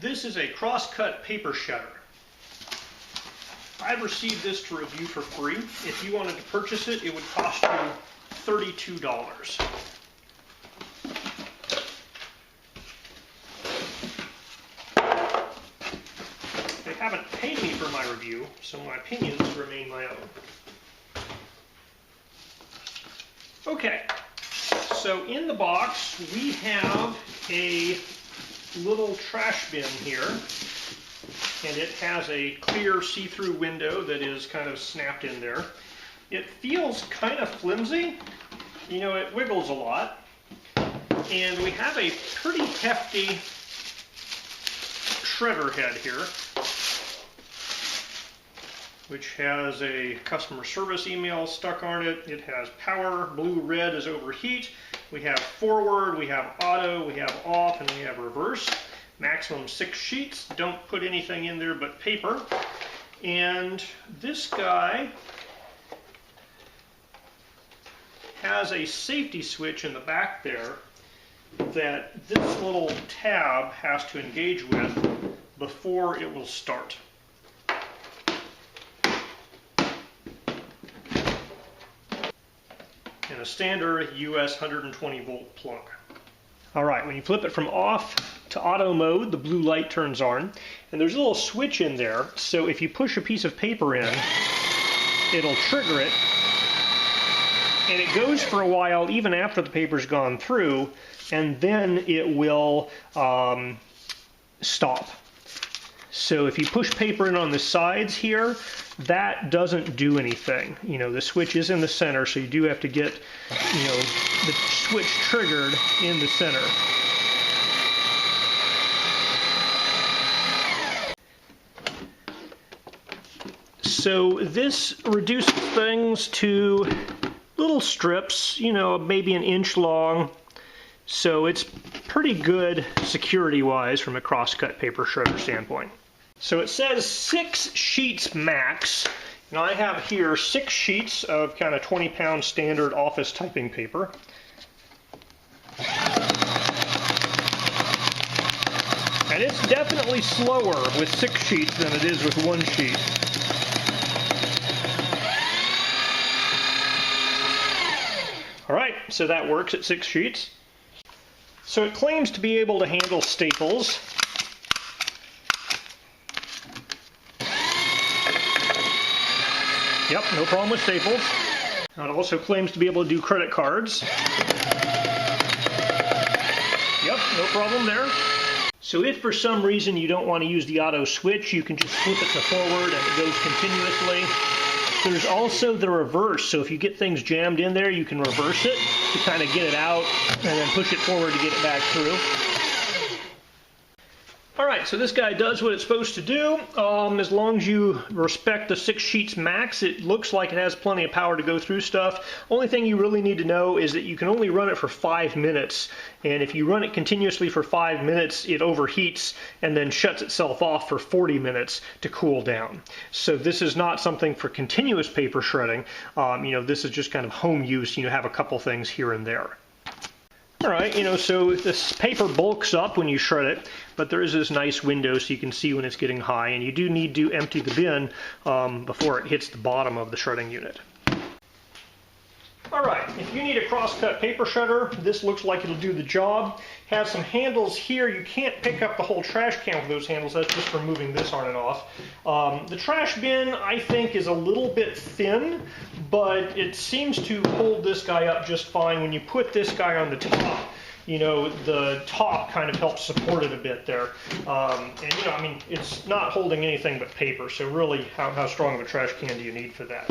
This is a cross-cut paper shredder. I've received this to review for free. If you wanted to purchase it, it would cost you $32. They haven't paid me for my review, so my opinions remain my own. Okay, so in the box we have a little trash bin here, and it has a clear see-through window that is kind of snapped in there. It feels kind of flimsy, you know, it wiggles a lot, and we have a pretty hefty shredder head here, which has a customer service email stuck on it. It has power, blue, red is overheat. We have forward, we have auto, we have off, and we have reverse. Maximum 6 sheets. Don't put anything in there but paper. And this guy has a safety switch in the back there that this little tab has to engage with before it will start. And a standard US 120 volt plug. Alright, when you flip it from off to auto mode, the blue light turns on, and there's a little switch in there, so if you push a piece of paper in, it'll trigger it, and it goes for a while even after the paper's gone through, and then it will stop. So if you push paper in on the sides here, that doesn't do anything. You know, the switch is in the center, so you do have to get, you know, the switch triggered in the center. So this reduces things to little strips, you know, maybe an inch long. So it's pretty good security-wise from a cross-cut paper shredder standpoint. So it says 6 sheets max, and I have here 6 sheets of kind of 20-pound standard office typing paper. And it's definitely slower with 6 sheets than it is with 1 sheet. Alright, so that works at 6 sheets. So it claims to be able to handle staples. Yep, no problem with staples. It also claims to be able to do credit cards. Yep, no problem there. So if for some reason you don't want to use the auto switch, you can just flip it to forward and it goes continuously. There's also the reverse, so if you get things jammed in there, you can reverse it to kind of get it out and then push it forward to get it back through. Alright, so this guy does what it's supposed to do. As long as you respect the 6 sheets max, it looks like it has plenty of power to go through stuff. Only thing you really need to know is that you can only run it for 5 minutes, and if you run it continuously for 5 minutes, it overheats and then shuts itself off for 40 minutes to cool down. So this is not something for continuous paper shredding. You know, this is just kind of home use. You know, have a couple things here and there. Alright, you know, so this paper bulks up when you shred it, but there is this nice window so you can see when it's getting high, and you do need to empty the bin before it hits the bottom of the shredding unit. Alright, if you need a cross-cut paper shredder, this looks like it'll do the job. Has some handles here. You can't pick up the whole trash can with those handles. That's just for moving this on and off. The trash bin, I think, is a little bit thin, but it seems to hold this guy up just fine. When you put this guy on the top, you know, the top kind of helps support it a bit there. And, you know, I mean, it's not holding anything but paper, so really, how strong of a trash can do you need for that?